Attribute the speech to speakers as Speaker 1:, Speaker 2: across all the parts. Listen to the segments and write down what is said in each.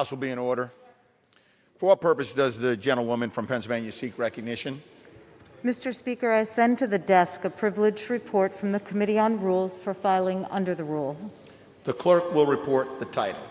Speaker 1: House will be in order. For what purpose does the gentlewoman from Pennsylvania seek recognition?
Speaker 2: Mr. Speaker, I send to the desk a privileged report from the Committee on Rules for filing under the rule.
Speaker 1: The clerk will report the title.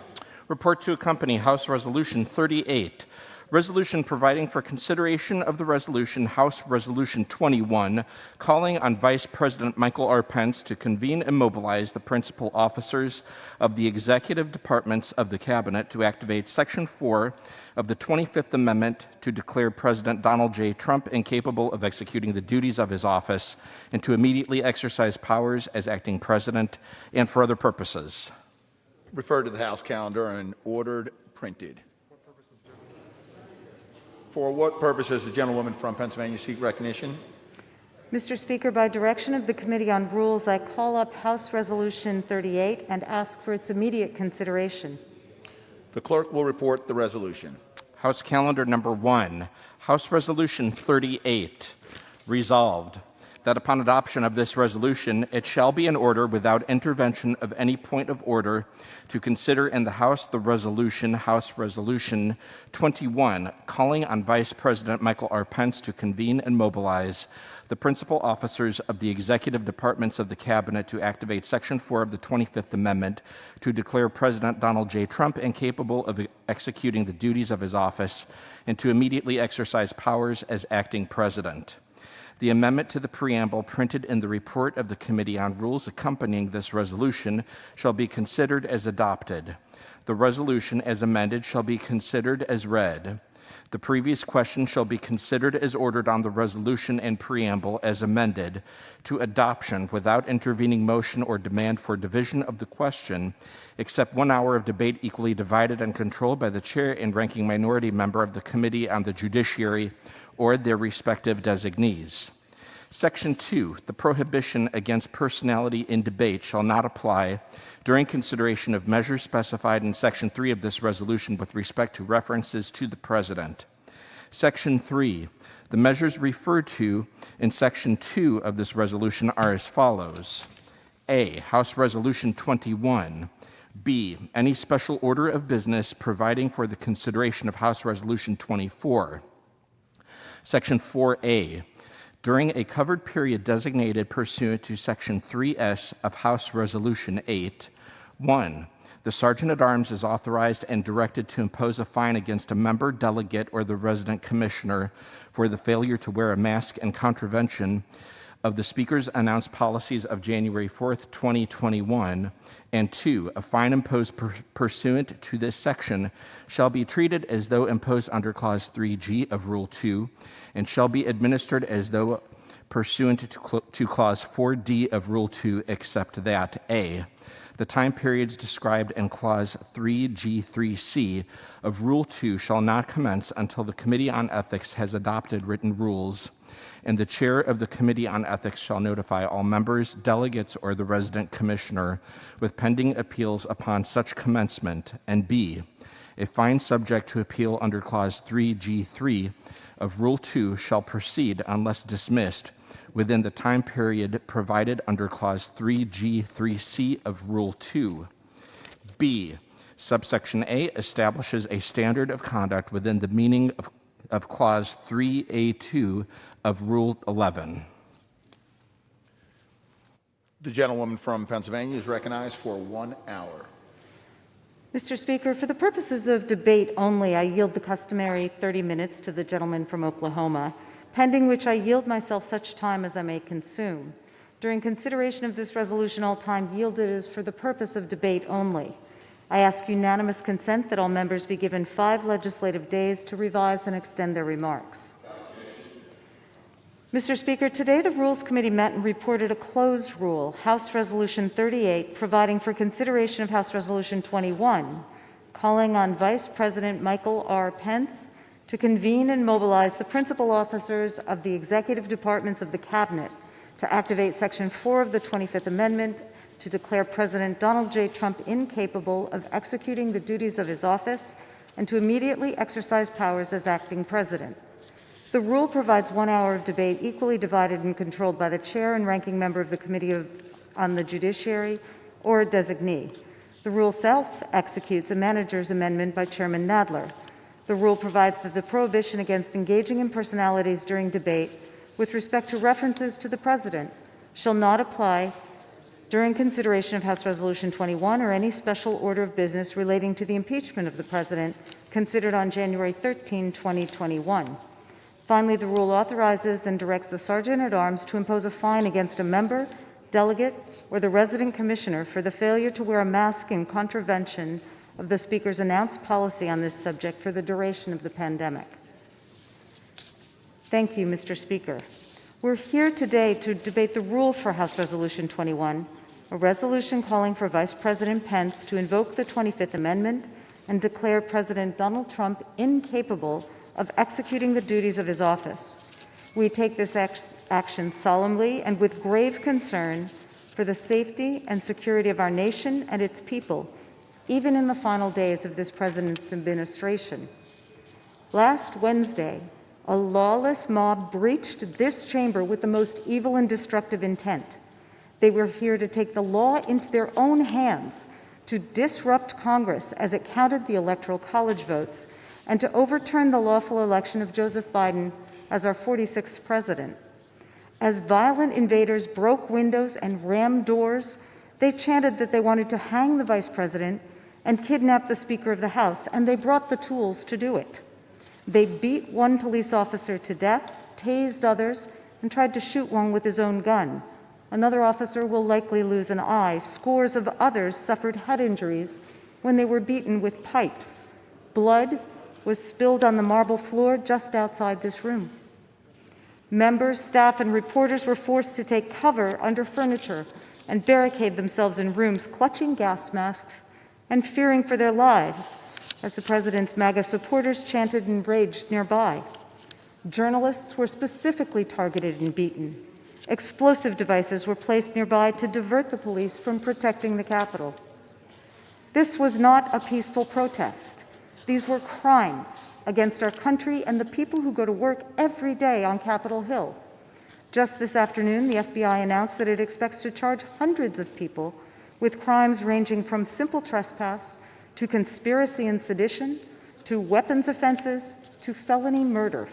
Speaker 3: Report to accompany House Resolution 38. Resolution providing for consideration of the resolution, House Resolution 21, calling on Vice President Michael R. Pence to convene and mobilize the principal officers of the executive departments of the Cabinet to activate Section 4 of the 25th Amendment to declare President Donald J. Trump incapable of executing the duties of his office and to immediately exercise powers as acting president and for other purposes.
Speaker 1: Referred to the House calendar and ordered printed. For what purpose does the gentlewoman from Pennsylvania seek recognition?
Speaker 2: Mr. Speaker, by direction of the Committee on Rules, I call up House Resolution 38 and ask for its immediate consideration.
Speaker 1: The clerk will report the resolution.
Speaker 3: House Calendar Number 1, House Resolution 38. Resolved that upon adoption of this resolution, it shall be in order without intervention of any point of order to consider in the House the resolution, House Resolution 21, calling on Vice President Michael R. Pence to convene and mobilize the principal officers of the executive departments of the Cabinet to activate Section 4 of the 25th Amendment to declare President Donald J. Trump incapable of executing the duties of his office and to immediately exercise powers as acting president. The amendment to the preamble printed in the report of the Committee on Rules accompanying this resolution shall be considered as adopted. The resolution as amended shall be considered as read. The previous question shall be considered as ordered on the resolution and preamble as amended to adoption without intervening motion or demand for division of the question, except 1 hour of debate equally divided and controlled by the chair and ranking minority member of the Committee on the Judiciary or their respective designees. Section 2, the prohibition against personality in debate shall not apply during consideration of measures specified in Section 3 of this resolution with respect to references to the President. Section 3, the measures referred to in Section 2 of this resolution are as follows. A, House Resolution 21. B, any special order of business providing for the consideration of House Resolution 24. Section 4A, during a covered period designated pursuant to Section 3S of House Resolution 8, 1. The Sergeant-at-Arms is authorized and directed to impose a fine against a member, delegate, or the resident commissioner for the failure to wear a mask in contravention of the Speaker's announced policies of January 4th, 2021, and 2, a fine imposed pursuant to this section shall be treated as though imposed under Clause 3G of Rule 2 and shall be administered as though pursuant to Clause 4D of Rule 2, except that A, the time periods described in Clause 3G3C of Rule 2 shall not commence until the Committee on Ethics has adopted written rules, and the chair of the Committee on Ethics shall notify all members, delegates, or the resident commissioner with pending appeals upon such commencement, and B, a fine subject to appeal under Clause 3G3 of Rule 2 shall proceed unless dismissed within the time period provided under Clause 3G3C of Rule 2. B, subsection A establishes a standard of conduct within the meaning of Clause 3A2 of Rule 11.
Speaker 1: The gentlewoman from Pennsylvania is recognized for 1 hour.
Speaker 2: Mr. Speaker, for the purposes of debate only, I yield the customary 30 minutes to the gentleman from Oklahoma, pending which I yield myself such time as I may consume. During consideration of this resolution, all time yielded is for the purpose of debate only. I ask unanimous consent that all members be given 5 legislative days to revise and extend their remarks. Mr. Speaker, today the Rules Committee met and reported a closed rule, House Resolution 38, providing for consideration of House Resolution 21, calling on Vice President Michael R. Pence to convene and mobilize the principal officers of the executive departments of the Cabinet to activate Section 4 of the 25th Amendment to declare President Donald J. Trump incapable of executing the duties of his office and to immediately exercise powers as acting president. The rule provides 1 hour of debate equally divided and controlled by the chair and ranking member of the Committee on the Judiciary or a designee. The rule self-executes a manager's amendment by Chairman Nadler. The rule provides that the prohibition against engaging in personalities during debate with respect to references to the President shall not apply during consideration of House Resolution 21 or any special order of business relating to the impeachment of the President considered on January 13, 2021. Finally, the rule authorizes and directs the Sergeant-at-Arms to impose a fine against a member, delegate, or the resident commissioner for the failure to wear a mask in contravention of the Speaker's announced policy on this subject for the duration of the pandemic. Thank you, Mr. Speaker. We're here today to debate the rule for House Resolution 21, a resolution calling for Vice President Pence to invoke the 25th Amendment and declare President Donald Trump incapable of executing the duties of his office. We take this action solemnly and with grave concern for the safety and security of our nation and its people, even in the final days of this President's administration. Last Wednesday, a lawless mob breached this chamber with the most evil and destructive intent. They were here to take the law into their own hands, to disrupt Congress as it counted the Electoral College votes, and to overturn the lawful election of Joseph Biden as our 46th president. As violent invaders broke windows and rammed doors, they chanted that they wanted to hang the vice president and kidnap the Speaker of the House, and they brought the tools to do it. They beat one police officer to death, tased others, and tried to shoot one with his own gun. Another officer will likely lose an eye. Scores of others suffered head injuries when they were beaten with pipes. Blood was spilled on the marble floor just outside this room. Members, staff, and reporters were forced to take cover under furniture and barricade themselves in rooms, clutching gas masks and fearing for their lives as the President's MAGA supporters chanted and raged nearby. Journalists were specifically targeted and beaten. Explosive devices were placed nearby to divert the police from protecting the Capitol. This was not a peaceful protest. These were crimes against our country and the people who go to work every day on Capitol Hill. Just this afternoon, the FBI announced that it expects to charge hundreds of people with crimes ranging from simple trespass to conspiracy and sedition, to weapons offenses, to felony murder.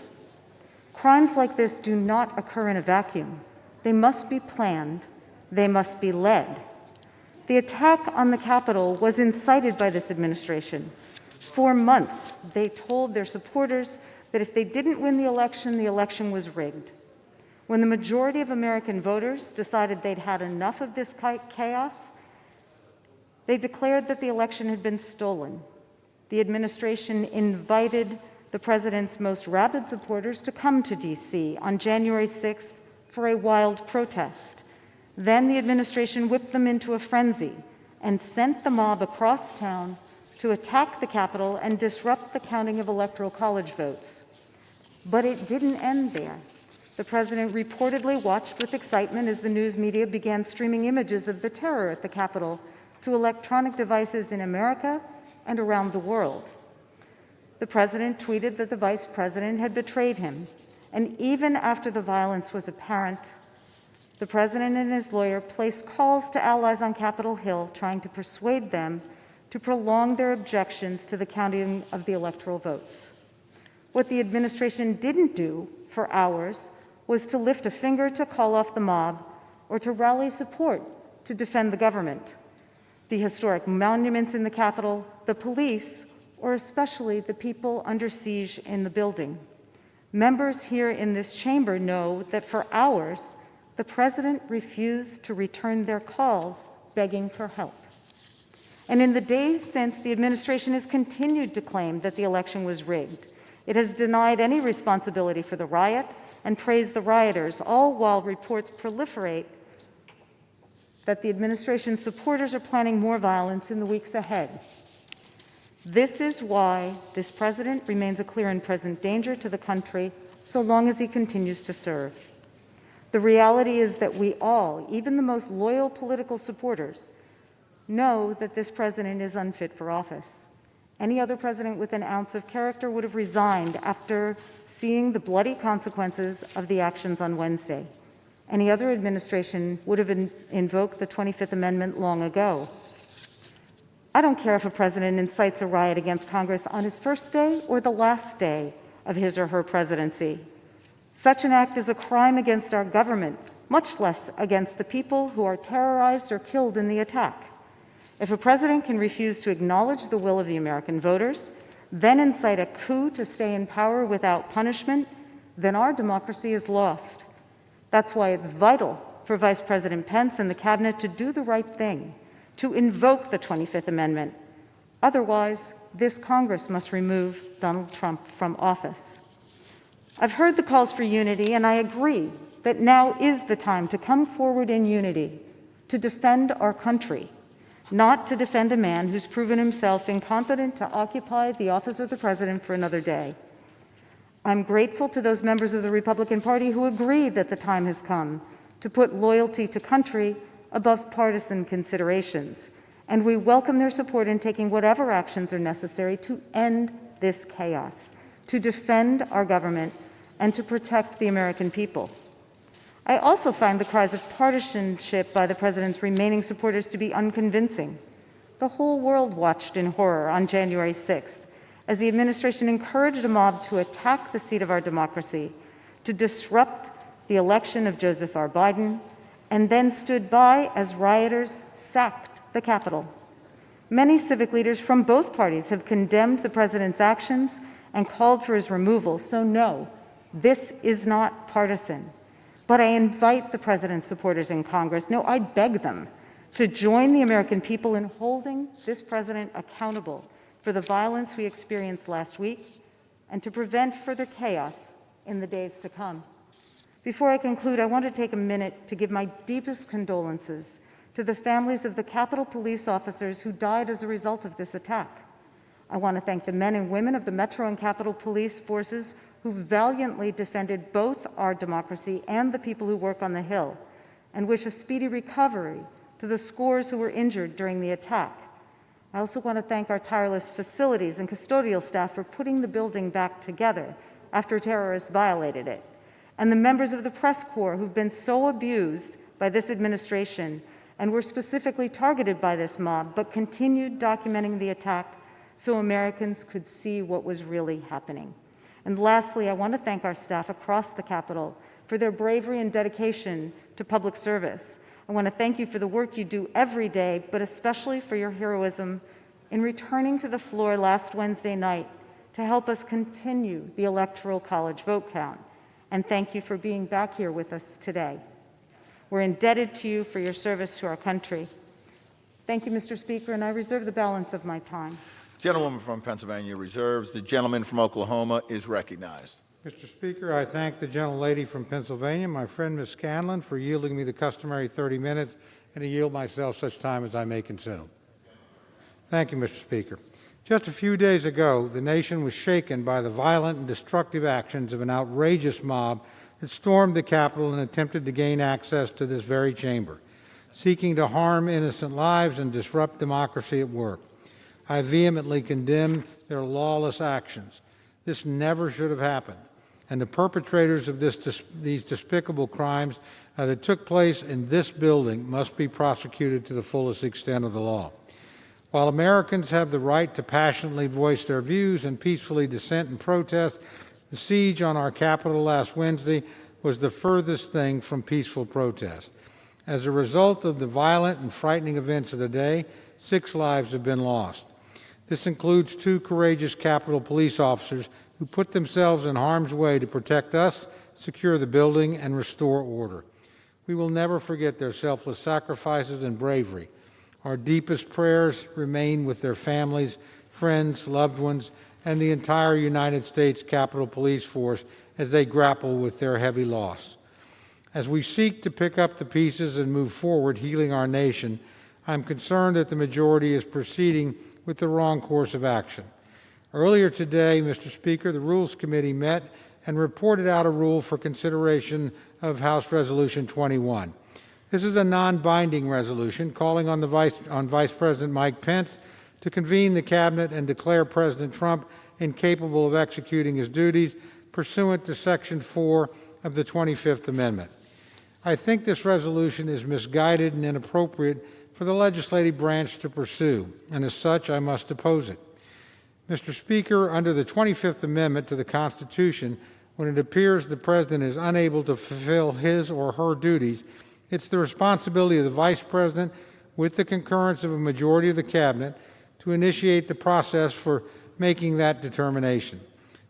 Speaker 2: Crimes like this do not occur in a vacuum. They must be planned. They must be led. The attack on the Capitol was incited by this administration. For months, they told their supporters that if they didn't win the election was rigged. When the majority of American voters decided they'd had enough of this chaos, they declared that the election had been stolen. The administration invited the President's most rabid supporters to come to D.C. on January 6th for a wild protest. Then the administration whipped them into a frenzy and sent the mob across town to attack the Capitol and disrupt the counting of Electoral College votes. But it didn't end there. The President reportedly watched with excitement as the news media began streaming images of the terror at the Capitol to electronic devices in America and around the world. The President tweeted that the Vice President had betrayed him, and even after the violence was apparent, the President and his lawyer placed calls to allies on Capitol Hill trying to persuade them to prolong their objections to the counting of the electoral votes. What the administration didn't do for hours was to lift a finger to call off the mob or to rally support to defend the government, the historic monuments in the Capitol, the police, or especially the people under siege in the building. Members here in this chamber know that for hours, the President refused to return their calls begging for help. And in the days since, the administration has continued to claim that the election was rigged. It has denied any responsibility for the riot and praised the rioters, all while reports proliferate that the administration's supporters are planning more violence in the weeks ahead. This is why this President remains a clear and present danger to the country so long as he continues to serve. The reality is that we all, even the most loyal political supporters, know that this President is unfit for office. Any other president with an ounce of character would have resigned after seeing the bloody consequences of the actions on Wednesday. Any other administration would have invoked the 25th Amendment long ago. I don't care if a president incites a riot against Congress on his first day or the last day of his or her presidency. Such an act is a crime against our government, much less against the people who are terrorized or killed in the attack. If a president can refuse to acknowledge the will of the American voters, then incite a coup to stay in power without punishment, then our democracy is lost. That's why it's vital for Vice President Pence and the Cabinet to do the right thing, to invoke the 25th Amendment. Otherwise, this Congress must remove Donald Trump from office. I've heard the calls for unity, and I agree that now is the time to come forward in unity, to defend our country, not to defend a man who's proven himself incompetent to occupy the office of the president for another day. I'm grateful to those members of the Republican Party who agree that the time has come to put loyalty to country above partisan considerations, and we welcome their support in taking whatever actions are necessary to end this chaos, to defend our government, and to protect the American people. I also find the cries of partisanship by the president's remaining supporters to be unconvincing. The whole world watched in horror on January 6th as the administration encouraged a mob to attack the seat of our democracy, to disrupt the election of Joseph R. Biden, and then stood by as rioters sacked the Capitol. Many civic leaders from both parties have condemned the president's actions and called for his removal. So no, this is not partisan. But I invite the president's supporters in Congress, no, I beg them, to join the American people in holding this president accountable for the violence we experienced last week and to prevent further chaos in the days to come. Before I conclude, I want to take a minute to give my deepest condolences to the families of the Capitol Police officers who died as a result of this attack. I want to thank the men and women of the Metro and Capitol Police forces who valiantly defended both our democracy and the people who work on the Hill, and wish a speedy recovery to the scores who were injured during the attack. I also want to thank our tireless facilities and custodial staff for putting the building back together after terrorists violated it, and the members of the press corps who've been so abused by this administration and were specifically targeted by this mob, but continued documenting the attack so Americans could see what was really happening. And lastly, I want to thank our staff across the Capitol for their bravery and dedication to public service. I want to thank you for the work you do every day, but especially for your heroism in returning to the floor last Wednesday night to help us continue the Electoral College vote count. And thank you for being back here with us today. We're indebted to you for your service to our country. Thank you, Mr. Speaker, and I reserve the balance of my time.
Speaker 1: Gentlewoman from Pennsylvania reserves. The gentleman from Oklahoma is recognized.
Speaker 4: Mr. Speaker, I thank the gentlelady from Pennsylvania, my friend Ms. Scanlon, for yielding me the customary 30 minutes, and to yield myself such time as I may consume. Thank you, Mr. Speaker. Just a few days ago, the nation was shaken by the violent and destructive actions of an outrageous mob that stormed the Capitol and attempted to gain access to this very chamber, seeking to harm innocent lives and disrupt democracy at work. I vehemently condemn their lawless actions. This never should have happened, and the perpetrators of these despicable crimes that took place in this building must be prosecuted to the fullest extent of the law. While Americans have the right to passionately voice their views and peacefully dissent and protest, the siege on our Capitol last Wednesday was the furthest thing from peaceful protest. As a result of the violent and frightening events of the day, 6 lives have been lost. This includes 2 courageous Capitol Police officers who put themselves in harm's way to protect us, secure the building, and restore order. We will never forget their selfless sacrifices and bravery. Our deepest prayers remain with their families, friends, loved ones, and the entire United States Capitol Police Force as they grapple with their heavy loss. As we seek to pick up the pieces and move forward, healing our nation, I'm concerned that the majority is proceeding with the wrong course of action. Earlier today, Mr. Speaker, the Rules Committee met and reported out a rule for consideration of House Resolution 21. This is a non-binding resolution calling on Vice President Mike Pence to convene the Cabinet and declare President Trump incapable of executing his duties pursuant to Section 4 of the 25th Amendment. I think this resolution is misguided and inappropriate for the legislative branch to pursue, and as such, I must oppose it. Mr. Speaker, under the 25th Amendment to the Constitution, when it appears the President is unable to fulfill his or her duties, it's the responsibility of the Vice President, with the concurrence of a majority of the Cabinet, to initiate the process for making that determination.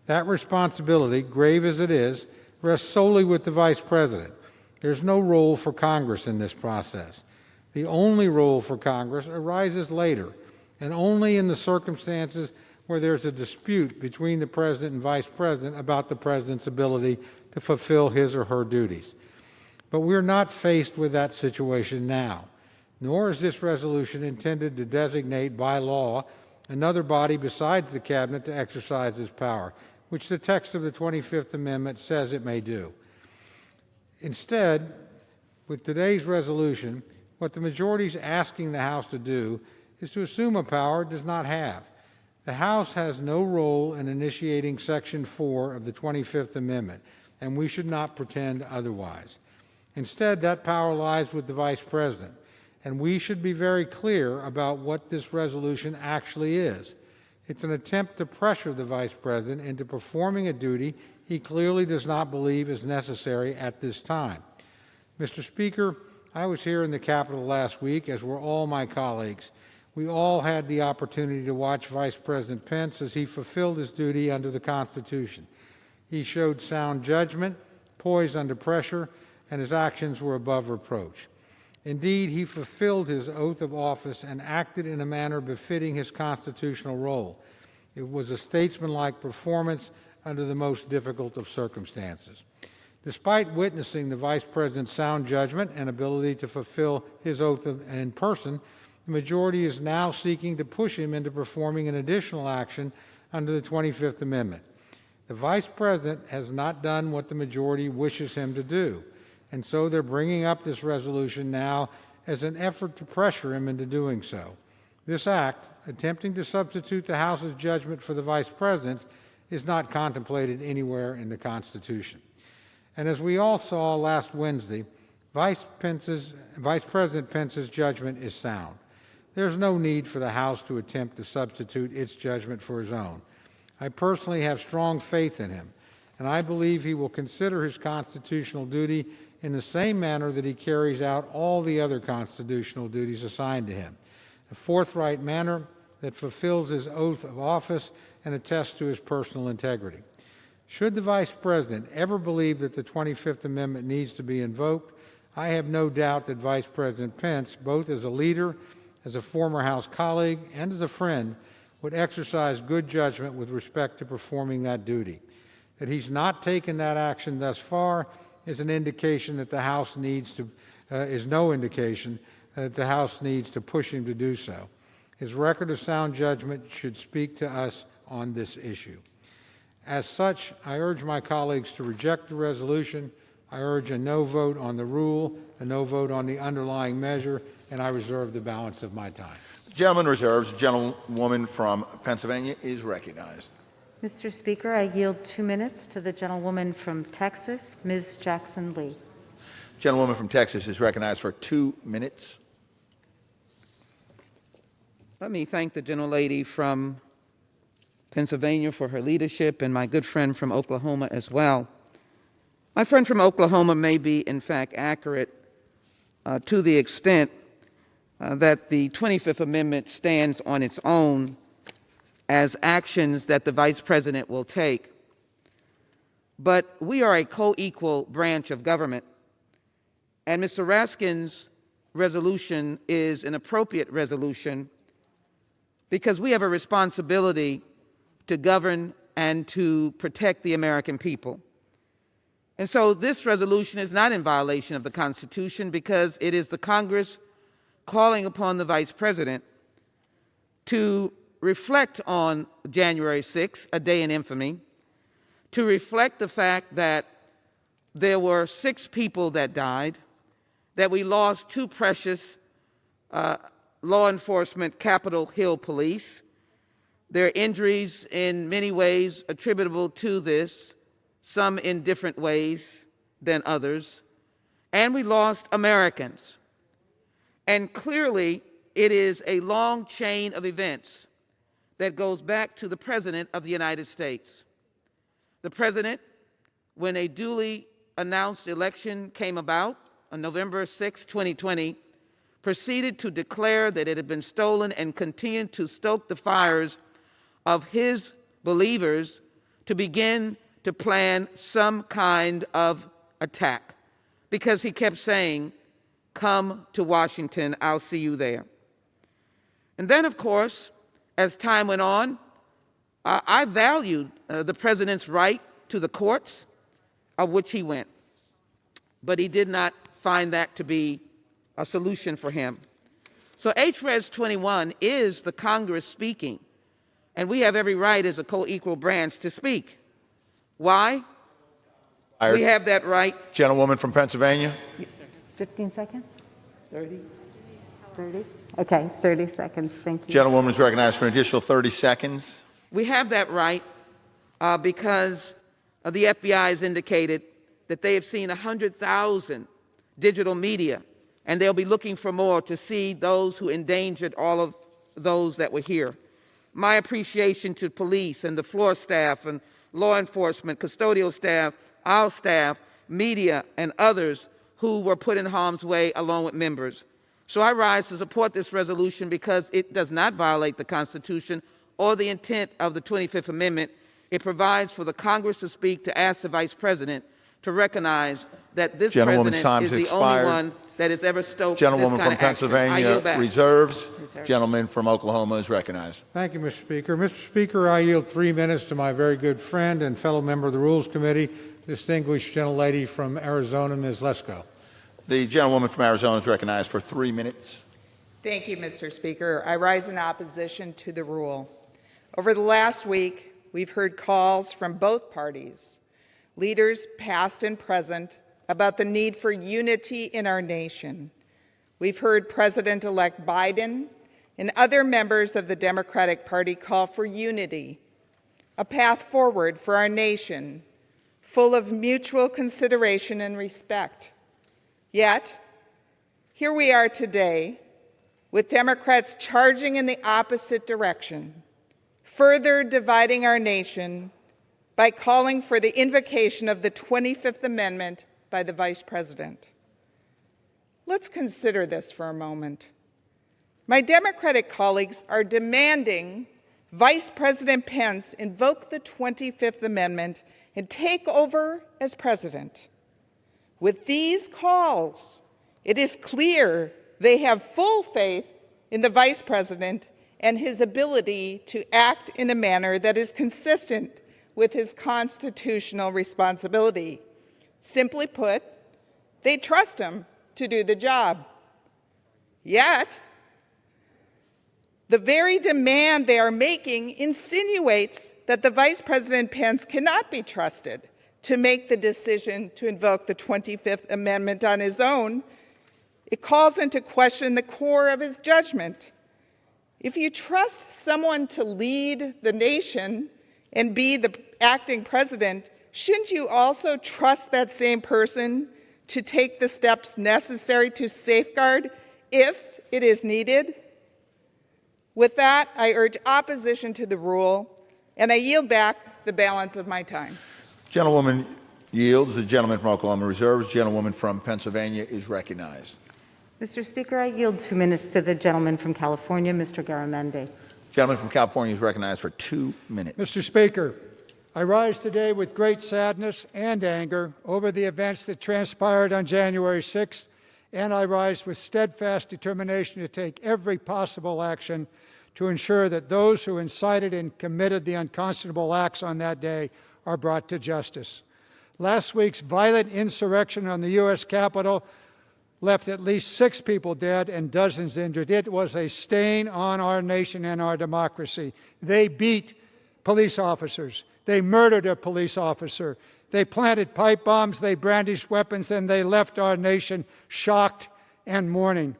Speaker 4: That responsibility, grave as it is, rests solely with the Vice President. There's no role for Congress in this process. The only role for Congress arises later, and only in the circumstances where there's a dispute between the President and Vice President about the President's ability to fulfill his or her duties. But we're not faced with that situation now, nor is this resolution intended to designate by law another body besides the Cabinet to exercise this power, which the text of the 25th Amendment says it may do. Instead, with today's resolution, what the majority is asking the House to do is to assume a power it does not have. The House has no role in initiating Section 4 of the 25th Amendment, and we should not pretend otherwise. Instead, that power lies with the Vice President, and we should be very clear about what this resolution actually is. It's an attempt to pressure the Vice President into performing a duty he clearly does not believe is necessary at this time. Mr. Speaker, I was here in the Capitol last week, as were all my colleagues. We all had the opportunity to watch Vice President Pence as he fulfilled his duty under the Constitution. He showed sound judgment, poise under pressure, and his actions were above reproach. Indeed, he fulfilled his oath of office and acted in a manner befitting his constitutional role. It was a statesmanlike performance under the most difficult of circumstances. Despite witnessing the Vice President's sound judgment and ability to fulfill his oath in person, the majority is now seeking to push him into performing an additional action under the 25th Amendment. The Vice President has not done what the majority wishes him to do, and so they're bringing up this resolution now as an effort to pressure him into doing so. This act, attempting to substitute the House's judgment for the Vice President's, is not contemplated anywhere in the Constitution. And as we all saw last Wednesday, Vice President Pence's judgment is sound. There's no need for the House to attempt to substitute its judgment for his own. I personally have strong faith in him, and I believe he will consider his constitutional duty in the same manner that he carries out all the other constitutional duties assigned to him, a forthright manner that fulfills his oath of office and attests to his personal integrity. Should the Vice President ever believe that the 25th Amendment needs to be invoked, I have no doubt that Vice President Pence, both as a leader, as a former House colleague, and as a friend, would exercise good judgment with respect to performing that duty. That he's not taken that action thus far is an indication that the House needs to, is no indication that the House needs to push him to do so. His record of sound judgment should speak to us on this issue. As such, I urge my colleagues to reject the resolution. I urge a no vote on the rule, a no vote on the underlying measure, and I reserve the balance of my time.
Speaker 1: The gentleman reserves. The gentlewoman from Pennsylvania is recognized.
Speaker 2: Mr. Speaker, I yield 2 minutes to the gentlewoman from Texas, Ms. Jackson-Lee.
Speaker 1: Gentlewoman from Texas is recognized for 2 minutes.
Speaker 5: Let me thank the gentlelady from Pennsylvania for her leadership and my good friend from Oklahoma as well. My friend from Oklahoma may be, in fact, accurate to the extent that the 25th Amendment stands on its own as actions that the Vice President will take. But we are a co-equal branch of government, and Mr. Raskin's resolution is an appropriate resolution because we have a responsibility to govern and to protect the American people. And so this resolution is not in violation of the Constitution because it is the Congress calling upon the Vice President to reflect on January 6th, a day in infamy, to reflect the fact that there were 6 people that died, that we lost 2 precious law enforcement Capitol Hill police. There are injuries in many ways attributable to this, some in different ways than others, and we lost Americans. And clearly, it is a long chain of events that goes back to the President of the United States. The President, when a duly announced election came about on November 6, 2020, proceeded to declare that it had been stolen and continued to stoke the fires of his believers to begin to plan some kind of attack, because he kept saying, "Come to Washington, I'll see you there." And then, of course, as time went on, I valued the President's right to the courts, of which he went. But he did not find that to be a solution for him. So HRES 21 is the Congress speaking, and we have every right as a co-equal branch to speak. Why? We have that right.
Speaker 1: Gentlewoman from Pennsylvania.
Speaker 2: 15 seconds? 30? 30? Okay, 30 seconds. Thank you.
Speaker 1: Gentlewoman is recognized for an additional 30 seconds.
Speaker 5: We have that right because the FBI has indicated that they have seen 100,000 digital media, and they'll be looking for more to see those who endangered all of those that were here. My appreciation to police and the floor staff and law enforcement, custodial staff, our staff, media, and others who were put in harm's way along with members. So I rise to support this resolution because it does not violate the Constitution or the intent of the 25th Amendment. It provides for the Congress to speak to ask the Vice President to recognize that this President is the only one that has ever stoked this kind of action.
Speaker 1: Gentlewoman from Pennsylvania reserves. Gentleman from Oklahoma is recognized.
Speaker 4: Thank you, Mr. Speaker. Mr. Speaker, I yield 3 minutes to my very good friend and fellow member of the Rules Committee, distinguished gentlelady from Arizona, Ms. Lesko.
Speaker 1: The gentlewoman from Arizona is recognized for 3 minutes.
Speaker 6: Thank you, Mr. Speaker. I rise in opposition to the rule. Over the last week, we've heard calls from both parties, leaders past and present, about the need for unity in our nation. We've heard President-elect Biden and other members of the Democratic Party call for unity, a path forward for our nation, full of mutual consideration and respect. Yet, here we are today, with Democrats charging in the opposite direction, further dividing our nation by calling for the invocation of the 25th Amendment by the Vice President. Let's consider this for a moment. My Democratic colleagues are demanding Vice President Pence invoke the 25th Amendment and take over as president. With these calls, it is clear they have full faith in the Vice President and his ability to act in a manner that is consistent with his constitutional responsibility. Simply put, they trust him to do the job. Yet, the very demand they are making insinuates that the Vice President Pence cannot be trusted to make the decision to invoke the 25th Amendment on his own. It calls into question the core of his judgment. If you trust someone to lead the nation and be the acting president, shouldn't you also trust that same person to take the steps necessary to safeguard if it is needed? With that, I urge opposition to the rule, and I yield back the balance of my time.
Speaker 1: Gentlewoman yields. The gentleman from Oklahoma reserves. Gentlewoman from Pennsylvania is recognized.
Speaker 2: Mr. Speaker, I yield 2 minutes to the gentleman from California, Mr. Garamendi.
Speaker 1: Gentleman from California is recognized for 2 minutes.
Speaker 7: Mr. Speaker, I rise today with great sadness and anger over the events that transpired on January 6th, and I rise with steadfast determination to take every possible action to ensure that those who incited and committed the unconscionable acts on that day are brought to justice. Last week's violent insurrection on the U.S. Capitol left at least 6 people dead and dozens injured. It was a stain on our nation and our democracy. They beat police officers. They murdered a police officer. They planted pipe bombs, they brandished weapons, and they left our nation shocked and mourning.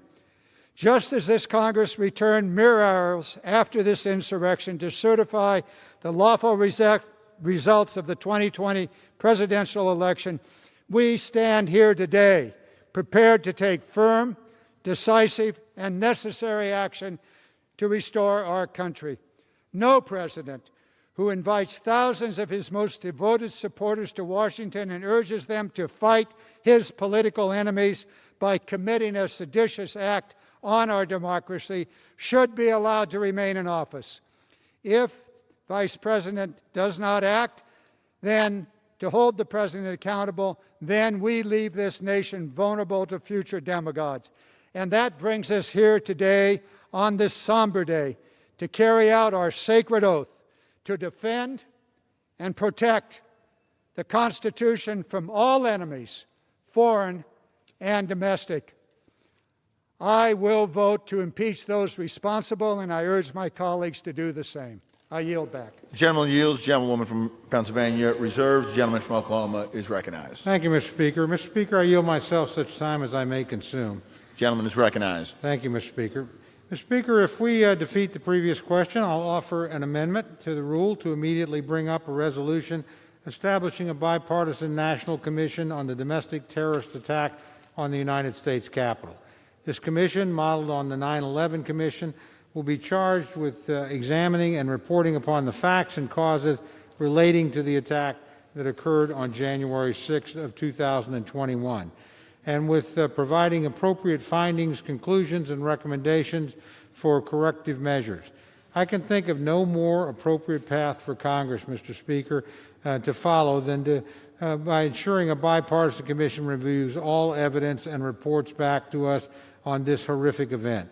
Speaker 7: Just as this Congress returned mere hours after this insurrection to certify the lawful results of the 2020 presidential election, we stand here today prepared to take firm, decisive, and necessary action to restore our country. No president who invites thousands of his most devoted supporters to Washington and urges them to fight his political enemies by committing a seditious act on our democracy should be allowed to remain in office. If Vice President does not act, then to hold the President accountable, then we leave this nation vulnerable to future demagogues. And that brings us here today on this somber day to carry out our sacred oath to defend and protect the Constitution from all enemies, foreign and domestic. I will vote to impeach those responsible, and I urge my colleagues to do the same. I yield back.
Speaker 1: The gentleman yields. Gentlewoman from Pennsylvania reserves. The gentleman from Oklahoma is recognized.
Speaker 4: Thank you, Mr. Speaker. Mr. Speaker, I yield myself such time as I may consume.
Speaker 1: The gentleman is recognized.
Speaker 4: Thank you, Mr. Speaker. Mr. Speaker, if we defeat the previous question, I'll offer an amendment to the rule to immediately bring up a resolution establishing a bipartisan national commission on the domestic terrorist attack on the United States Capitol. This commission, modeled on the 9/11 Commission, will be charged with examining and reporting upon the facts and causes relating to the attack that occurred on January 6th of 2021. And with providing appropriate findings, conclusions, and recommendations for corrective measures. I can think of no more appropriate path for Congress, Mr. Speaker, to follow than by ensuring a bipartisan commission reviews all evidence and reports back to us on this horrific event.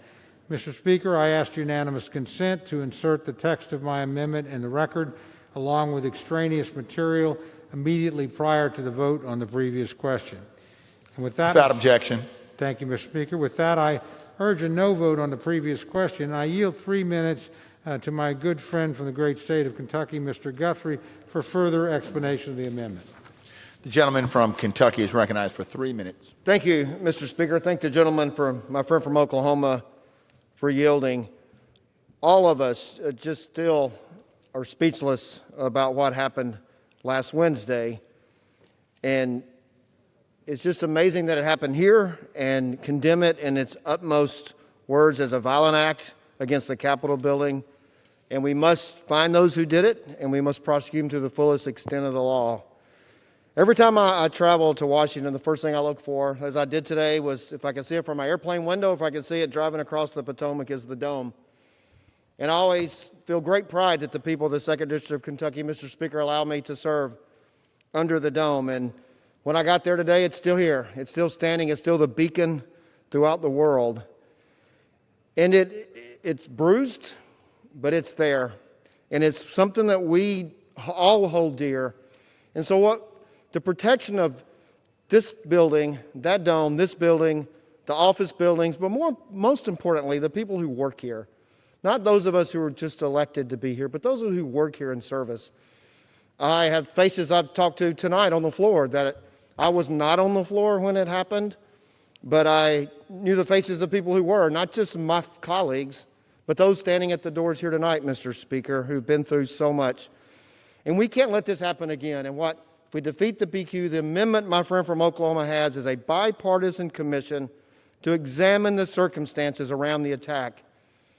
Speaker 4: Mr. Speaker, I ask unanimous consent to insert the text of my amendment in the record, along with extraneous material immediately prior to the vote on the previous question. And
Speaker 1: without objection.
Speaker 4: Thank you, Mr. Speaker. With that, I urge a no vote on the previous question. I yield 3 minutes to my good friend from the great state of Kentucky, Mr. Guthrie, for further explanation of the amendment.
Speaker 1: The gentleman from Kentucky is recognized for 3 minutes.
Speaker 8: Thank you, Mr. Speaker. Thank the gentleman my friend from Oklahoma for yielding. All of us just still are speechless about what happened last Wednesday. And it's just amazing that it happened here, and condemn it in its utmost words as a violent act against the Capitol building. And we must find those who did it, and we must prosecute them to the fullest extent of the law. Every time I travel to Washington, the first thing I look for, as I did today, was if I could see it from my airplane window, if I could see it driving across the Potomac, is the dome. And I always feel great pride that the people of the 2nd District of Kentucky, Mr. Speaker, allow me to serve under the dome. And when I got there today, it's still here. It's still standing. It's still the beacon throughout the world. And it's bruised, but it's there. And it's something that we all hold dear. And so the protection of this building, that dome, this building, the office buildings, but most importantly, the people who work here. Not those of us who are just elected to be here, but those who work here in service. I have faces I've talked to tonight on the floor that I was not on the floor when it happened, but I knew the faces of people who were, not just my colleagues, but those standing at the doors here tonight, Mr. Speaker, who've been through so much. And we can't let this happen again. And if we defeat the PQ, the amendment my friend from Oklahoma has is a bipartisan commission to examine the circumstances around the attack,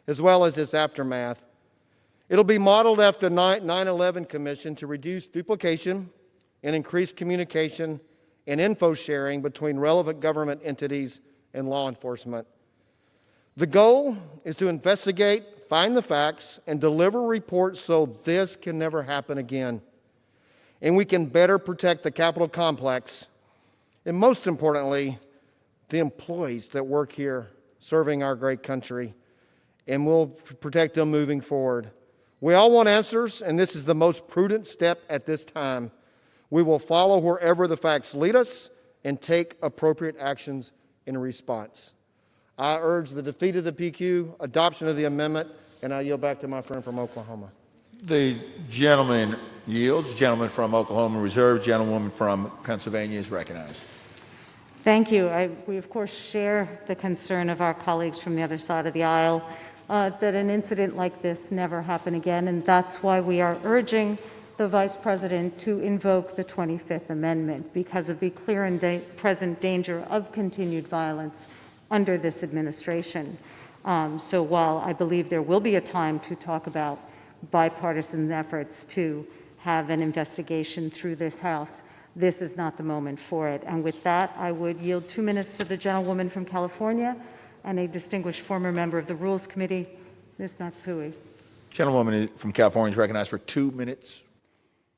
Speaker 8: as well as its aftermath. It'll be modeled after the 9/11 Commission to reduce duplication and increase communication and info sharing between relevant government entities and law enforcement. The goal is to investigate, find the facts, and deliver reports so this can never happen again. And we can better protect the Capitol complex, and most importantly, the employees that work here serving our great country, and we'll protect them moving forward. We all want answers, and this is the most prudent step at this time. We will follow wherever the facts lead us and take appropriate actions in response. I urge the defeat of the PQ, adoption of the amendment, and I yield back to my friend from Oklahoma.
Speaker 1: The gentleman yields. The gentleman from Oklahoma reserves. Gentlewoman from Pennsylvania is recognized.
Speaker 2: Thank you. We, of course, share the concern of our colleagues from the other side of the aisle that an incident like this never happen again, and that's why we are urging the Vice President to invoke the 25th Amendment, because of the clear and present danger of continued violence under this administration. So while I believe there will be a time to talk about bipartisan efforts to have an investigation through this House, this is not the moment for it. And with that, I would yield 2 minutes to the gentlewoman from California and a distinguished former member of the Rules Committee, Ms. Matsui.
Speaker 1: Gentlewoman from California is recognized for 2 minutes.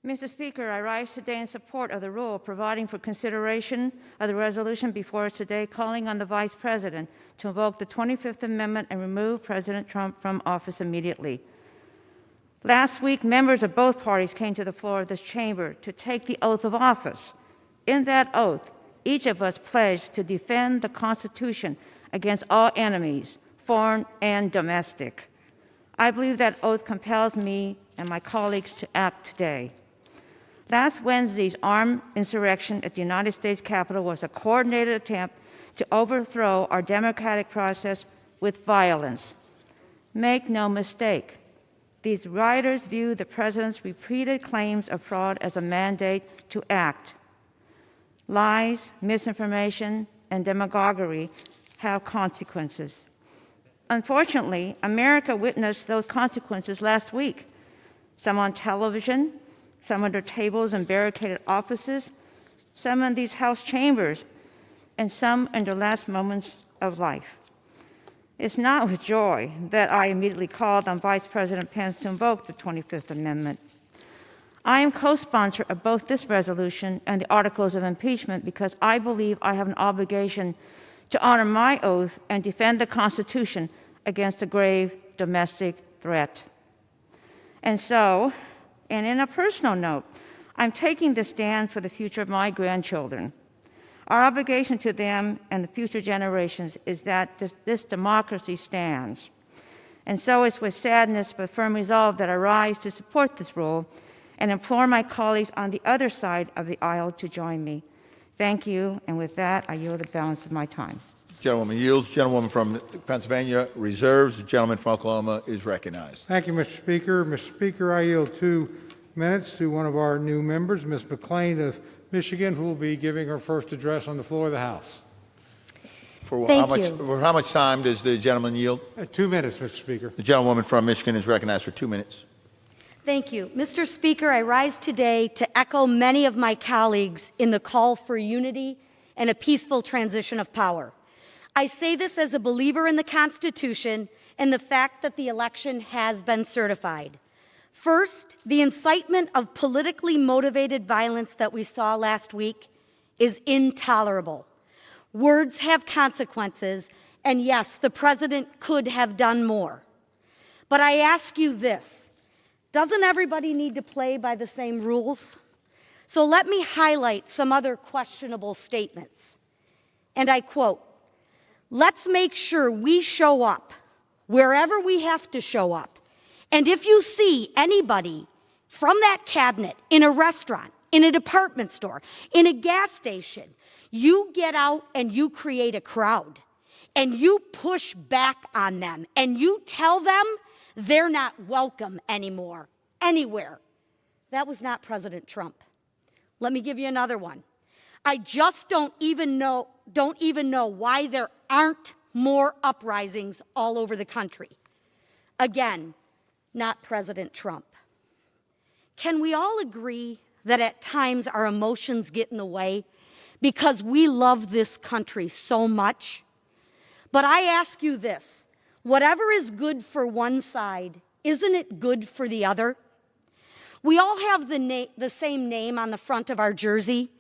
Speaker 9: Mr. Speaker, I rise today in support of the rule providing for consideration of the resolution before us today, calling on the Vice President to invoke the 25th Amendment and remove President Trump from office immediately. Last week, members of both parties came to the floor of this chamber to take the oath of office. In that oath, each of us pledged to defend the Constitution against all enemies, foreign and domestic. I believe that oath compels me and my colleagues to act today. Last Wednesday's armed insurrection at the United States Capitol was a coordinated attempt to overthrow our democratic process with violence. Make no mistake, these rioters view the president's repeated claims of fraud as a mandate to act. Lies, misinformation, and demagoguery have consequences. Unfortunately, America witnessed those consequences last week, some on television, some under tables and barricaded offices, some in these House chambers, and some in the last moments of life. It's not with joy that I immediately called on Vice President Pence to invoke the 25th Amendment. I am co-sponsor of both this resolution and the articles of impeachment because I believe I have an obligation to honor my oath and defend the Constitution against a grave domestic threat. And so, and in a personal note, I'm taking this stand for the future of my grandchildren. Our obligation to them and the future generations is that this democracy stands. And so it's with sadness but firm resolve that I rise to support this rule and implore my colleagues on the other side of the aisle to join me. Thank you, and with that, I yield the balance of my time.
Speaker 1: Gentlewoman yields. Gentlewoman from Pennsylvania reserves. The gentleman from Oklahoma is recognized.
Speaker 4: Thank you, Mr. Speaker. Mr. Speaker, I yield 2 minutes to one of our new members, Ms. McClain of Michigan, who will be giving her first address on the floor of the House.
Speaker 1: For
Speaker 10: Thank
Speaker 1: how much time does the gentleman yield?
Speaker 4: 2 minutes, Mr. Speaker.
Speaker 1: The gentlewoman from Michigan is recognized for 2 minutes.
Speaker 10: Thank you. Mr. Speaker, I rise today to echo many of my colleagues in the call for unity and a peaceful transition of power. I say this as a believer in the Constitution and the fact that the election has been certified. First, the incitement of politically motivated violence that we saw last week is intolerable. Words have consequences, and yes, the president could have done more. But I ask you this, doesn't everybody need to play by the same rules? So let me highlight some other questionable statements. And I quote, "Let's make sure we show up wherever we have to show up. And if you see anybody from that cabinet in a restaurant, in a department store, in a gas station, you get out and you create a crowd and you push back on them and you tell them they're not welcome anymore, anywhere." That was not President Trump. Let me give you another one. I just don't even know why there aren't more uprisings all over the country. Again, not President Trump. Can we all agree that at times our emotions get in the way because we love this country so much? But I ask you this, whatever is good for one side, isn't it good for the other? We all have the same name on the front of our jersey,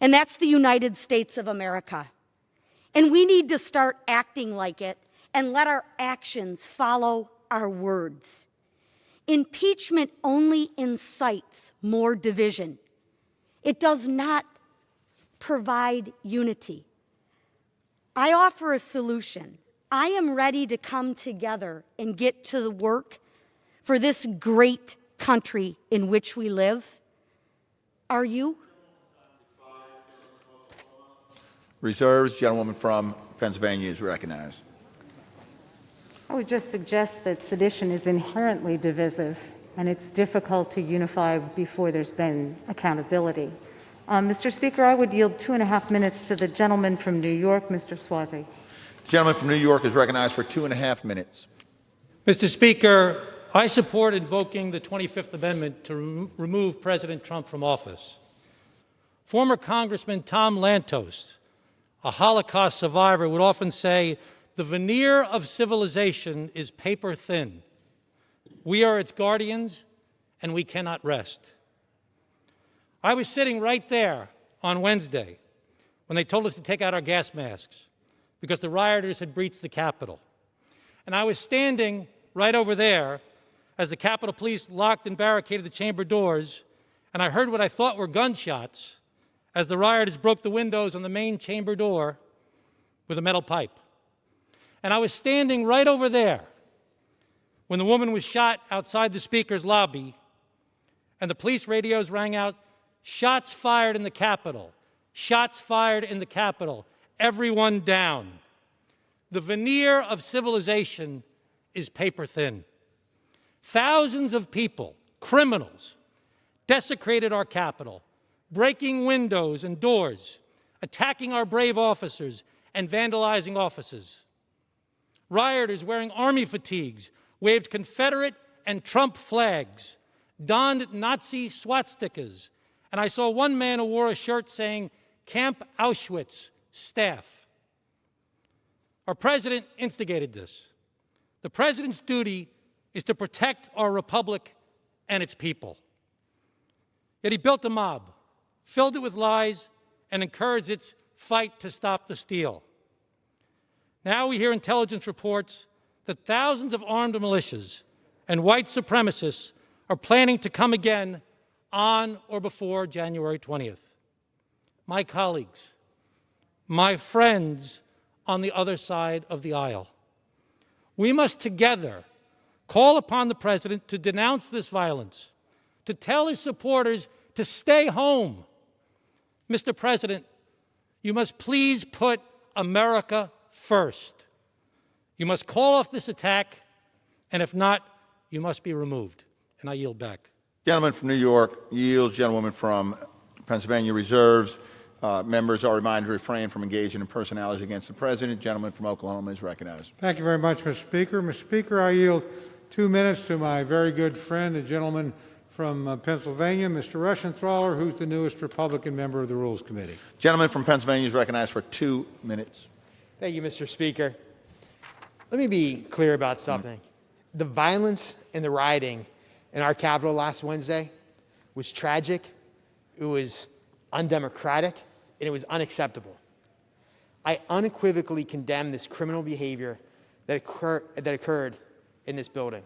Speaker 10: and that's the United States of America. And we need to start acting like it and let our actions follow our words. Impeachment only incites more division. It does not provide unity. I offer a solution. I am ready to come together and get to the work for this great country in which we live. Are you?
Speaker 1: Reserves. Gentlewoman from Pennsylvania is recognized.
Speaker 2: I would just suggest that sedition is inherently divisive, and it's difficult to unify before there's been accountability. Mr. Speaker, I would yield 2.5 minutes to the gentleman from New York, Mr. Swazi.
Speaker 1: The gentleman from New York is recognized for 2.5 minutes.
Speaker 11: Mr. Speaker, I support invoking the 25th Amendment to remove President Trump from office. Former Congressman Tom Lantos, a Holocaust survivor, would often say, "The veneer of civilization is paper thin. We are its guardians, and we cannot rest." I was sitting right there on Wednesday when they told us to take out our gas masks because the rioters had breached the Capitol. And I was standing right over there as the Capitol Police locked and barricaded the chamber doors, and I heard what I thought were gunshots as the rioters broke the windows on the main chamber door with a metal pipe. And I was standing right over there when the woman was shot outside the Speaker's lobby, and the police radios rang out, "Shots fired in the Capitol, shots fired in the Capitol, everyone down." The veneer of civilization is paper thin. Thousands of people, criminals, desecrated our Capitol, breaking windows and doors, attacking our brave officers, and vandalizing offices. Rioters wearing army fatigues waved Confederate and Trump flags, donned Nazi swastikas, and I saw one man who wore a shirt saying, "Camp Auschwitz, staff." Our president instigated this. The president's duty is to protect our republic and its people. Yet he built a mob, filled it with lies, and encouraged its fight to stop the steal. Now we hear intelligence reports that thousands of armed militias and white supremacists are planning to come again on or before January 20th. My colleagues, my friends on the other side of the aisle, we must together call upon the president to denounce this violence, to tell his supporters to stay home. Mr. President, you must please put America first. You must call off this attack, and if not, you must be removed. And I yield back.
Speaker 1: Gentleman from New York yields. Gentlewoman from Pennsylvania reserves. Members are reminded to refrain from engaging in personalities against the president. Gentleman from Oklahoma is recognized.
Speaker 4: Thank you very much, Mr. Speaker. Mr. Speaker, I yield 2 minutes to my very good friend, the gentleman from Pennsylvania, Mr. Rushenthaler, who's the newest Republican member of the Rules Committee.
Speaker 1: Gentleman from Pennsylvania is recognized for 2 minutes.
Speaker 12: Thank you, Mr. Speaker. Let me be clear about something. The violence and the rioting in our Capitol last Wednesday was tragic, it was undemocratic, and it was unacceptable. I unequivocally condemn this criminal behavior that occurred in this building.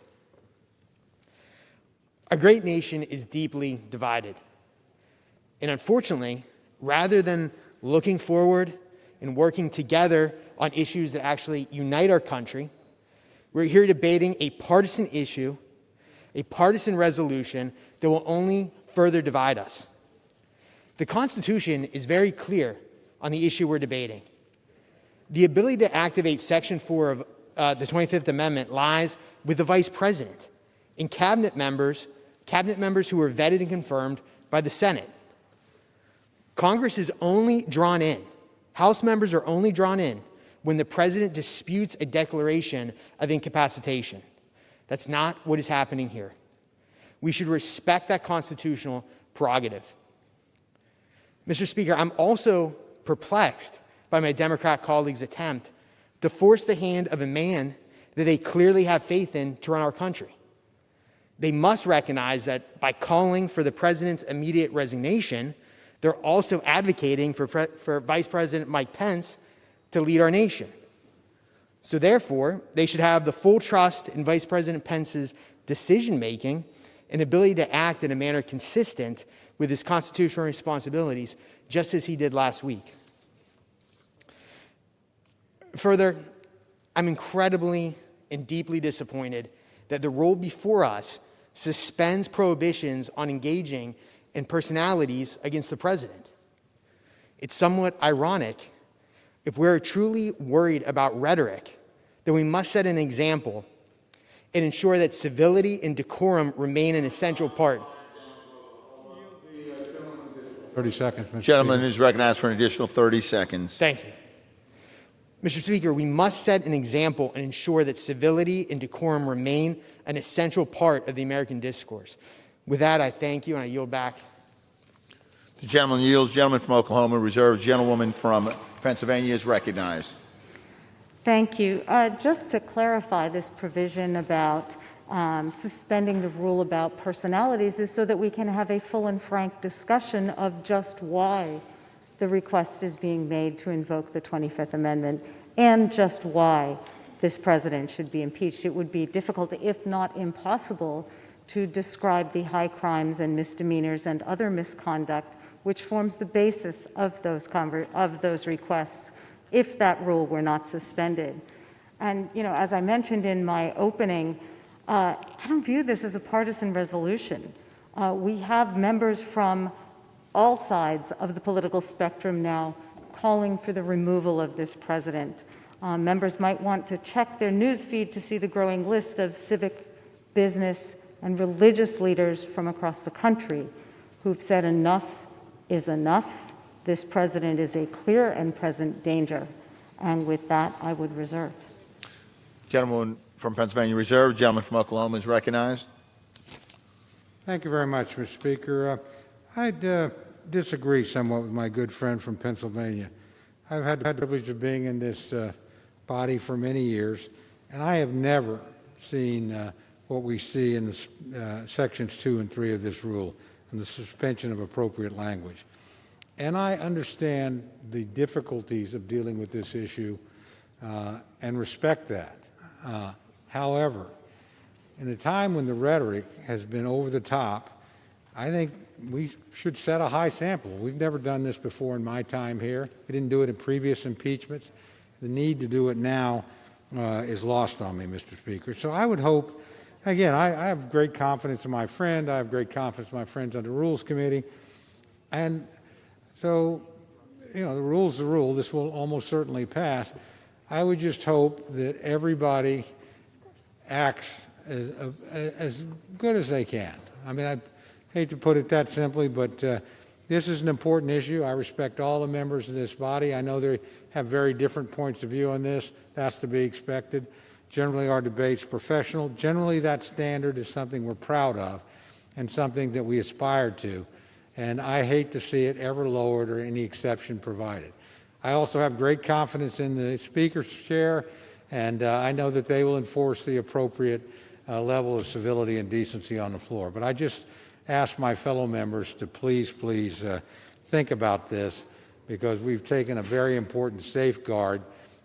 Speaker 12: Our great nation is deeply divided. And unfortunately, rather than looking forward and working together on issues that actually unite our country, we're here debating a partisan issue, a partisan resolution that will only further divide us. The Constitution is very clear on the issue we're debating. The ability to activate Section 4 of the 25th Amendment lies with the Vice President and cabinet members who are vetted and confirmed by the Senate. Congress is only drawn in, House members are only drawn in when the President disputes a declaration of incapacitation. That's not what is happening here. We should respect that constitutional prerogative. Mr. Speaker, I'm also perplexed by my Democrat colleagues' attempt to force the hand of a man that they clearly have faith in to run our country. They must recognize that by calling for the President's immediate resignation, they're also advocating for Vice President Mike Pence to lead our nation. So therefore, they should have the full trust in Vice President Pence's decision-making and ability to act in a manner consistent with his constitutional responsibilities, just as he did last week. Further, I'm incredibly and deeply disappointed that the rule before us suspends prohibitions on engaging in personalities against the president. It's somewhat ironic. If we're truly worried about rhetoric, then we must set an example and ensure that civility and decorum remain an essential part.
Speaker 4: 30 seconds, Mr.
Speaker 1: Gentleman
Speaker 4: Speaker.
Speaker 1: is recognized for an additional 30 seconds.
Speaker 12: Thank you. Mr. Speaker, we must set an example and ensure that civility and decorum remain an essential part of the American discourse. With that, I thank you and I yield back.
Speaker 1: The gentleman yields. Gentleman from Oklahoma reserves. Gentlewoman from Pennsylvania is recognized.
Speaker 2: Thank you. Just to clarify, this provision about suspending the rule about personalities is so that we can have a full and frank discussion of just why the request is being made to invoke the 25th Amendment and just why this president should be impeached. It would be difficult, if not impossible, to describe the high crimes and misdemeanors and other misconduct which forms the basis of those requests if that rule were not suspended. And, as I mentioned in my opening, I don't view this as a partisan resolution. We have members from all sides of the political spectrum now calling for the removal of this president. Members might want to check their news feed to see the growing list of civic, business, and religious leaders from across the country who've said enough is enough. This president is a clear and present danger. And with that, I would reserve.
Speaker 1: Gentleman from Pennsylvania reserved. Gentleman from Oklahoma is recognized.
Speaker 4: Thank you very much, Mr. Speaker. I'd disagree somewhat with my good friend from Pennsylvania. I've had the privilege of being in this body for many years, and I have never seen what we see in the sections 2 and 3 of this rule, and the suspension of appropriate language. And I understand the difficulties of dealing with this issue and respect that. However, in a time when the rhetoric has been over the top, I think we should set a high sample. We've never done this before in my time here. We didn't do it in previous impeachments. The need to do it now is lost on me, Mr. Speaker. So I would hope, again, I have great confidence in my friend. I have great confidence in my friends on the Rules Committee. And so, the rule's the rule. This will almost certainly pass. I would just hope that everybody acts as good as they can. I mean, I hate to put it that simply, but this is an important issue. I respect all the members of this body. I know they have very different points of view on this. That's to be expected. Generally, our debate's professional. Generally, that standard is something we're proud of and something that we aspire to. And I hate to see it ever lowered or any exception provided. I also have great confidence in the Speaker's chair, and I know that they will enforce the appropriate level of civility and decency on the floor. But I just ask my fellow members to please think about this, because we've taken a very important safeguard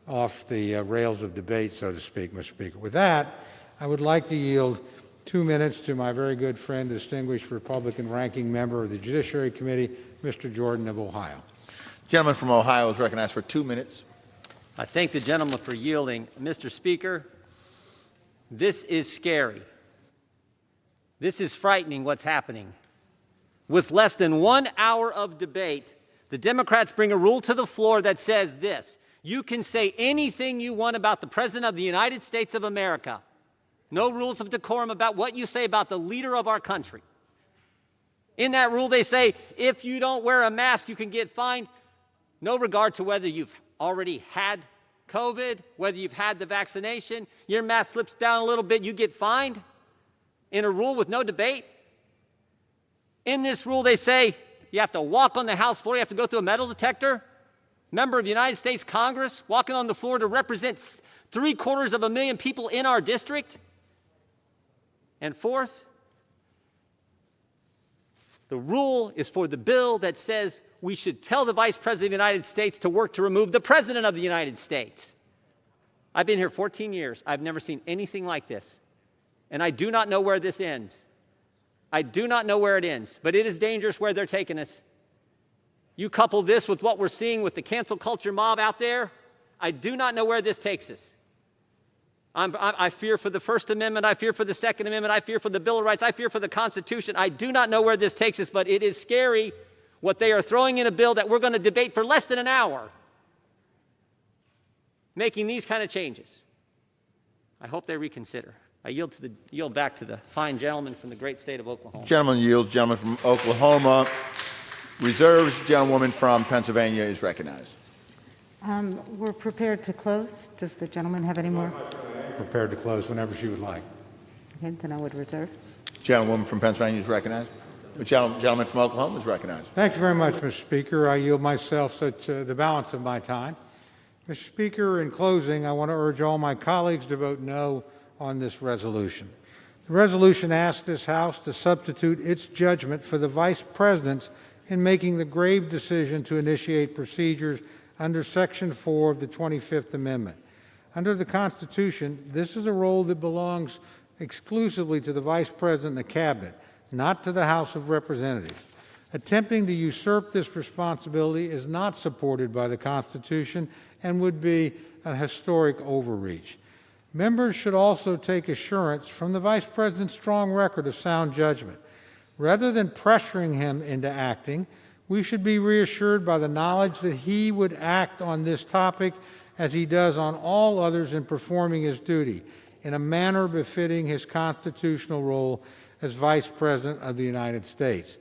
Speaker 4: off the rails of debate, so to speak, Mr. Speaker. With that, I would like to yield 2 minutes to my very good friend, distinguished Republican ranking member of the Judiciary Committee, Mr. Jordan of Ohio.
Speaker 1: Gentleman from Ohio is recognized for 2 minutes.
Speaker 13: I thank the gentleman for yielding. Mr. Speaker, this is scary. This is frightening, what's happening. With less than 1 hour of debate, the Democrats bring a rule to the floor that says this: you can say anything you want about the President of the United States of America. No rules of decorum about what you say about the leader of our country. In that rule, they say if you don't wear a mask, you can get fined. No regard to whether you've already had COVID, whether you've had the vaccination. Your mask slips down a little bit, you get fined. In a rule with no debate. In this rule, they say you have to walk on the House floor, you have to go through a metal detector. Member of the United States Congress walking on the floor to represent 750,000 people in our district. And fourth, the rule is for the bill that says we should tell the Vice President of the United States to work to remove the President of the United States. I've been here 14 years. I've never seen anything like this. And I do not know where this ends. I do not know where it ends, but it is dangerous where they're taking us. You couple this with what we're seeing with the cancel culture mob out there, I do not know where this takes us. I fear for the First Amendment, I fear for the Second Amendment, I fear for the Bill of Rights, I fear for the Constitution. I do not know where this takes us, but it is scary what they are throwing in a bill that we're going to debate for less than an hour, making these kind of changes. I hope they reconsider. I yield back to the fine gentleman from the great state of Oklahoma.
Speaker 1: Gentleman yields. Gentleman from Oklahoma reserves. Gentlewoman from Pennsylvania is recognized.
Speaker 2: We're prepared to close. Does the gentleman have any more?
Speaker 4: Prepared to close whenever she would like.
Speaker 2: Okay, then I would reserve.
Speaker 1: Gentlewoman from Pennsylvania is recognized. The gentleman from Oklahoma is recognized.
Speaker 4: Thank you very much, Mr. Speaker. I yield myself the balance of my time. Mr. Speaker, in closing, I want to urge all my colleagues to vote no on this resolution. The resolution asks this House to substitute its judgment for the Vice President's in making the grave decision to initiate procedures under Section 4 of the 25th Amendment. Under the Constitution, this is a role that belongs exclusively to the Vice President and the Cabinet, not to the House of Representatives. Attempting to usurp this responsibility is not supported by the Constitution and would be a historic overreach. Members should also take assurance from the Vice President's strong record of sound judgment. Rather than pressuring him into acting, we should be reassured by the knowledge that he would act on this topic as he does on all others in performing his duty, in a manner befitting his constitutional role as Vice President of the United States.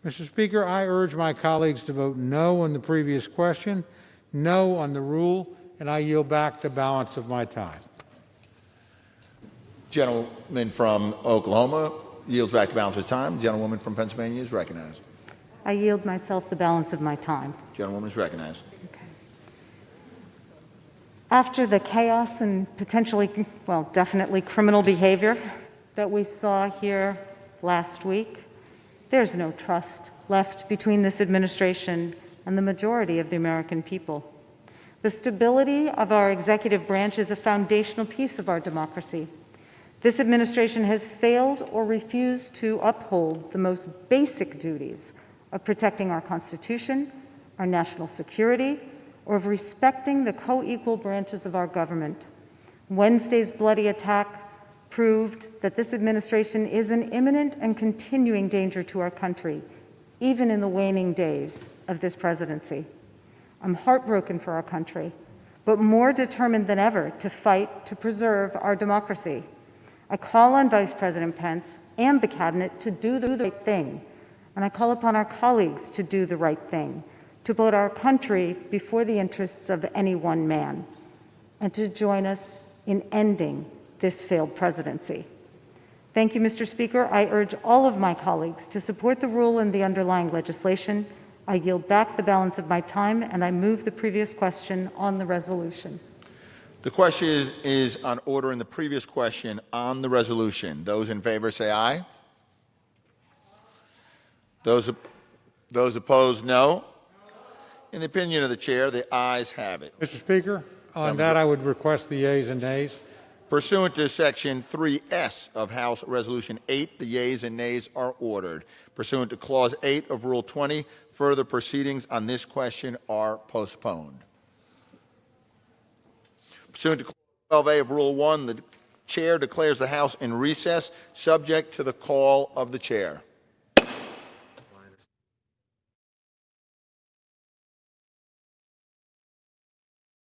Speaker 4: Mr. Speaker, I urge my colleagues to vote no on the previous question, no on the rule, and I yield back the balance of my time.
Speaker 1: Gentleman from Oklahoma yields back the balance of time. Gentlewoman from Pennsylvania is recognized.
Speaker 2: I yield myself the balance of my time.
Speaker 1: Gentlewoman is recognized.
Speaker 2: After the chaos and potentially, well, definitely criminal behavior that we saw here last week, there's no trust left between this administration and the majority of the American people. The stability of our executive branch is a foundational piece of our democracy. This administration has failed or refused to uphold the most basic duties of protecting our Constitution, our national security, or of respecting the co-equal branches of our government. Wednesday's bloody attack proved that this administration is an imminent and continuing danger to our country, even in the waning days of this presidency. I'm heartbroken for our country, but more determined than ever to fight to preserve our democracy. I call on Vice President Pence and the Cabinet to do the right thing, and I call upon our colleagues to do the right thing, to put our country before the interests of any one man, and to join us in ending this failed presidency. Thank you, Mr. Speaker. I urge all of my colleagues to support the rule and the underlying legislation. I yield back the balance of my time, and I move the previous question on the resolution.
Speaker 1: The question is on order in the previous question on the resolution. Those in favor say aye. Those opposed, no. In the opinion of the chair, the ayes have it.
Speaker 4: Mr. Speaker, on that I would request the yeas and nays.
Speaker 1: Pursuant to Section 3S of House Resolution 8, the yeas and nays are ordered. Pursuant to Clause 8 of Rule 20, further proceedings on this question are postponed. Pursuant to Clause 12A of Rule 1, the chair declares the House in recess, subject to the call of the chair.